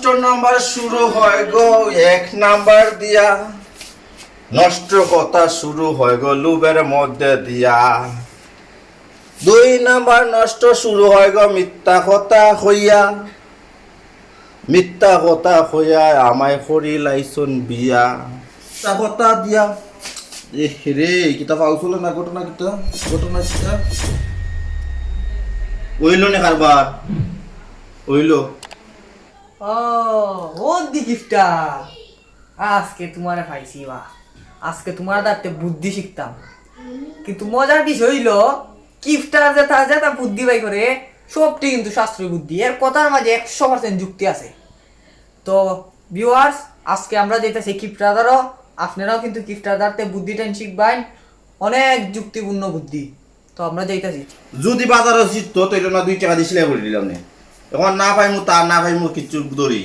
নষ্ট নাম্বার শুরু হয় গো 1 নাম্বার দিয়া, নষ্ট কথা শুরু হয় গো লুবের মধ্যে দিয়া। 2 নাম্বার নষ্ট শুরু হয় গো মিথ্যা কথা হইয়া, মিথ্যা কথা হইয়া আমায় করি লাইছুন বিয়া। মিথ্যা কথা দিয়া রে কিতা পাউছিল না ঘটনা কিতা ওইলো না কারবার ওইলো। ও দি গিফটটা আজকে তোমারে পাইছি বা আজকে তোমার দাঁতে বুদ্ধি শিখতাম। কিন্তু মজার বিষয় হইলো গিফটার যেটা বুদ্ধি বাই করে সবটি কিন্তু শাস্ত্রীয় বুদ্ধি, এর কথার মাঝে 100% যুক্তি আছে। তো ভিউয়ার্স, আজকে আমরা যেতেছি গিফটারও, আপনারাও কিন্তু গিফটারতে বুদ্ধিটা শিখবেন, অনেক যুক্তিপূর্ণ বুদ্ধি। তো আমরা যাইতেছি। যদি বাজারে জিততো তাইলে না 2 টাকা দিয়ে সিলাই করে দিলাম না, এখন না পাইমু তার না পাইমু কিচ্ছু দড়ি।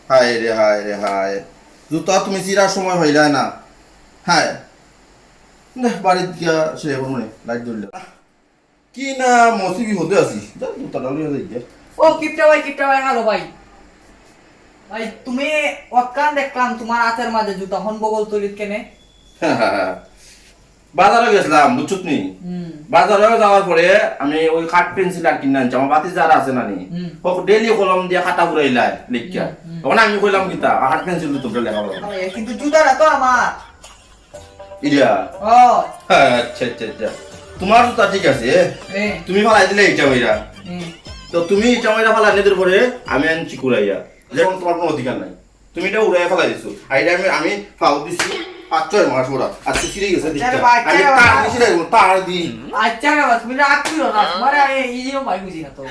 হায় রে হায় রে হায়, জুতা তুমি চিরার সময় হইলা না। হ্যাঁ বাড়ির গিয়া সিলাই করবো না, লাইট জ্বললে কি না মসিবি হতে আসি জুতাটা লিয়ে যাই। ও গিফটা ভাই হ্যালো ভাই। ভাই তুমি অকান দেখলাম তোমার হাতের মাঝে জুতা হন বগল তলিত কেনে? বাজারে গেছিলাম বুঝছত নি, বাজারে যাওয়ার পরে আমি ওই কাঠ পেন্সিল আর কিনে আনছি, আমার বাতি যারা আছে নানি ডেলি কলম দিয়ে খাতা পুরাইলাই লিখিয়া। তখন আমি কইলাম কিতা কাঠ পেন্সিল তো তোমরা লেখা বলো, কিন্তু জুতাটা তো আমার ইয়া। ও আচ্ছা তোমার জুতা ঠিক আছে, তুমি ফালাই দিলে এটা হইরা, তো তুমি এটা হইরা ফালাই নিদের পরে আমি আনছি কুড়াইয়া, যেমন তোমার কোনো অধিকার নাই, তুমি এটা উড়াইয়া ফালাই দিছো। আর এটা আমি ফাউ দিছি 5-6 মাস ওরা আজকে সিরে গেছে দিকটা, আমি তার দিছি না তার দি। আচ্ছা বাবা তুমি রাগ করো না, তোমারে আমি ইজিও ভাই বুঝি না তো।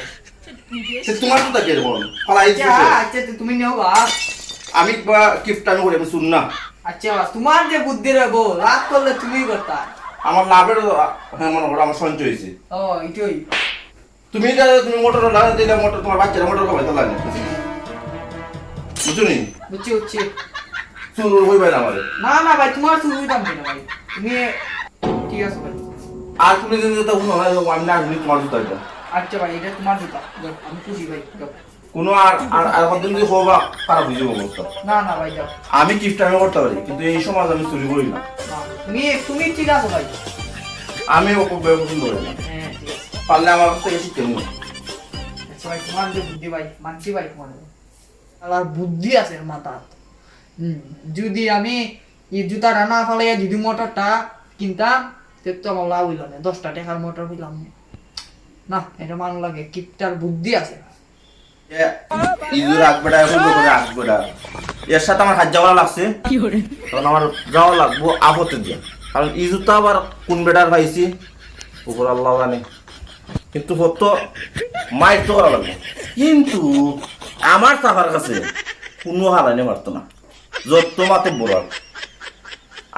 সে তোমার জুতা কে বল ফালাই দিছো? আচ্ছা তুমি নেও বা আমি বা গিফট আমি করে আমি শুন না। আচ্ছা বাবা তোমার যে বুদ্ধি রইবো রাগ করলে তুমি করতা, আমার লাভের হ্যাঁ মনে করো আমার সঞ্চয় হয়েছে। ও এটাই তুমি তুমি মোটর লাগা দিলে মোটর তোমার বাচ্চারা মোটর খাবে তো লাগে বুঝছো নি? বুঝছি শুরু হইবে না আমাদের। না ভাই তোমার শুরু দাম না ভাই, তুমি ঠিক আছে ভাই। আর তুমি যদি তো শুনো না আমি না আমি তোমার জুতা এটা। আচ্ছা ভাই এটা তোমার জুতা, আমি খুশি ভাই। কোনো আর আর আর কতদিন যদি হবা খারাপ হয়ে যাবো অবস্থা। না ভাই যাও, আমি গিফট আমি করতে পারি কিন্তু এই সমাজ আমি চুরি করি না। তুমি ঠিক আছে ভাই। আমি অপব্যয় পছন্দ করি না, হ্যাঁ ঠিক আছে। পারলে আমার কাছ থেকে শিখতে নিও। আচ্ছা ভাই তোমার যে বুদ্ধি ভাই মানছি ভাই, তোমার আর বুদ্ধি আছে মাথা। যদি আমি এই জুতাটা না ফালাইয়া যদি মোটরটা কিনতাম তো আমার লাভ হইল না, 10টা টাকার মোটর হইলাম না। এটা মান লাগে কিপটার বুদ্ধি আছে। ইজুর আকবেটা এখন করে আকবেটা এর সাথে আমার হাত যাওয়া লাগছে, তখন আমার যাওয়া লাগবো আপত্তি দিয়ে, কারণ ইজুর তো আবার কোন বেটার পাইছি উপর আল্লাহ জানে। কিন্তু হত মাইর তো করা লাগবে, কিন্তু আমার টাকার কাছে কোনো হারাইনে পারতো না, যত মাতে বড়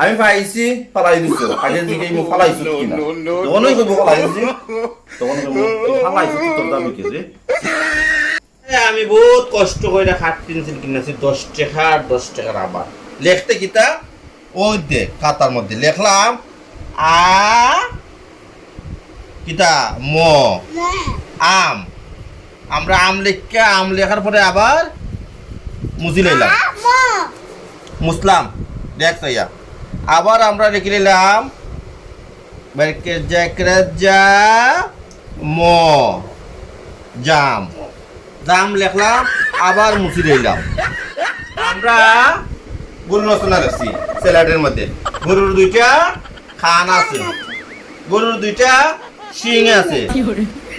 আমি পাইছি ফালাই দিচ্ছ আগের দিকে ফালাইছো কিনা, যখনই কইব ফালাই দিচ্ছি তখন ফালাইছো তোর দাবি কি রে? আমি বহুত কষ্ট করে খাট পেন্সিল কিনেছি 10 টাকার আবার লেখতে কিতা ওই দে খাতার মধ্যে লেখলাম আ কিতা ম আম, আমরা আম লেখার পরে আবার মুছি লইলাম মুসলাম দেখ তাইয়া, আবার আমরা লিখে নিলাম যা ম জাম, জাম লেখলাম আবার মুছি লইলাম। আমরা গরু রচনা রাখছি স্যালাডের মধ্যে, গরুর 2টা খান আছে, গরুর 2টা শিং আছে,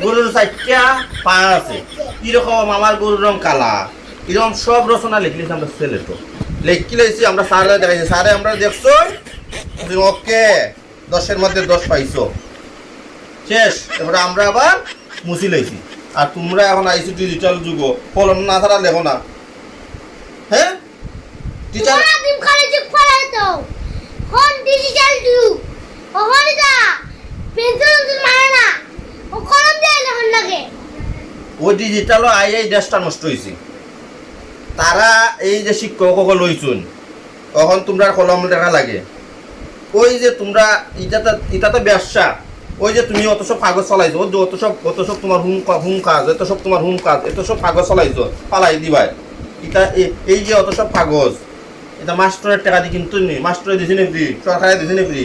গরুর 4টা পা আছে, এরকম আমার গরুর রং কালা, এরকম সব রচনা লিখলেছি আমরা ছেলেটো লিখি লইছি। আমরা স্যারে দেখাইছি, স্যারে আমরা দেখছো ওকে 10-এর মধ্যে 10 পাইছো শেষ। এবারে আমরা আবার মুছি লইছি। আর তোমরা এখন আইসি ডিজিটাল যুগ, কলম না ছাড়া লেখো না। হ্যাঁ টিচার তুমি কলেজে পড়াই তো কোন ডিজিটাল যুগ ওখানে দা পেন্সিল মানে না ও কলম দিয়ে লেখন লাগে। ওই ডিজিটাল আই দেশটা নষ্ট হয়েছে, তারা এই যে শিক্ষক লইছুন তখন তোমরা কলম লেখা লাগে। ওই যে তোমরা এটা তো ব্যবসা, ওই যে তুমি অত সব কাগজ চলাইছো, অত সব তোমার হুম কাজ, এত সব তোমার হুম কাজ, এত সব কাগজ চলাইছো পালাই দিবাই, এটা এই যে অত সব কাগজ এটা মাস্টারের টাকা দিয়ে কিন্তু নি মাস্টারে দিছি নি ফ্রি সরকারে দিছি নি ফ্রি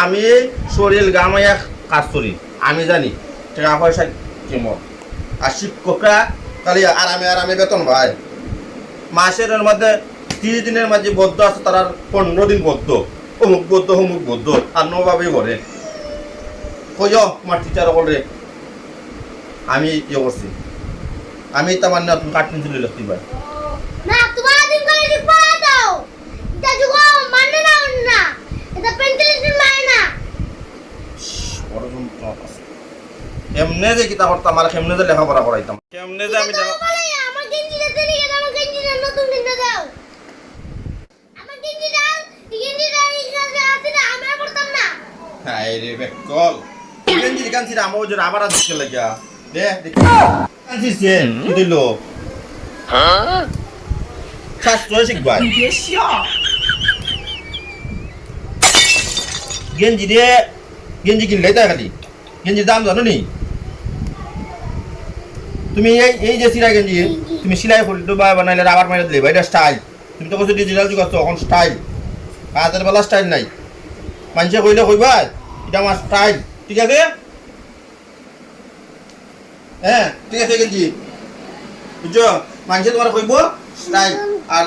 আমি শরীর গামাইয়া কাজ করি আমি জানি টাকা পয়সা কেমন আর শিক্ষকরা খালি আরামে আরামে বেতন পায় মাসের মধ্যে 30 দিনের মাঝে বদ্ধ আছে তার 15 দিন বদ্ধ অমুক বদ্ধ আর নভাবেই করে কই আমার টিচার বলে আমি ইয়ে করছি আমি তোমার না তুমি কাট পেন্সিল লিখতে পারি না তোমার দিন করে ঠিক পড়া দাও এটা যুগ মানে না না এটা পেন্সিল মানে না কেমনে যে কিতা করতাম আর কেমনে যে লেখাপড়া করাইতাম কেমনে যে আমি আমার গেঞ্জিটা দিয়ে গেল আমার গেঞ্জিটা নতুন কিনে দাও আমার গেঞ্জিটা এই কাছে আছে না আমি আর পড়তাম না হাই রে বেকল গেঞ্জি কানছি আমার ওজন আবার আজকে লাগিয়া দে দেখি কানছি সে কি দিলো শাস্ত্র শিখবাই গেঞ্জি কিনলে তাই খালি গেঞ্জির দাম জানো নি তুমি এই যে সিলাই গেঞ্জি তুমি সিলাই ফুলটো বানাইলে রাবার মাইরে দিলে এটা স্টাইল তুমি তো কইছো ডিজিটাল যুগ আছে এখন স্টাইল কাজের বেলা স্টাইল নাই মানুষে কইলে কইবা এটা আমার স্টাইল ঠিক আছে হ্যাঁ ঠিক আছে গেঞ্জি বুঝছো মানুষে তোমার কইব স্টাইল আর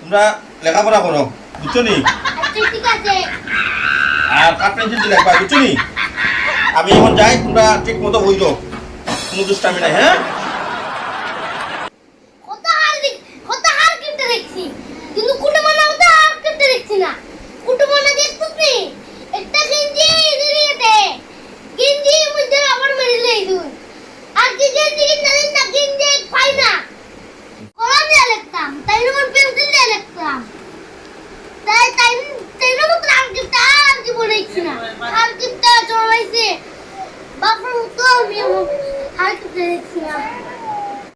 তোমরা লেখাপড়া করো বুঝছো নি ঠিক আছে আর কাট পেন্সিল দিলে বুঝছো নি আমি এখন যাই তোমরা ঠিক মতো বইলো কোনো দুষ্টামি নাই হ্যাঁ কত হার কিনতে দেখছি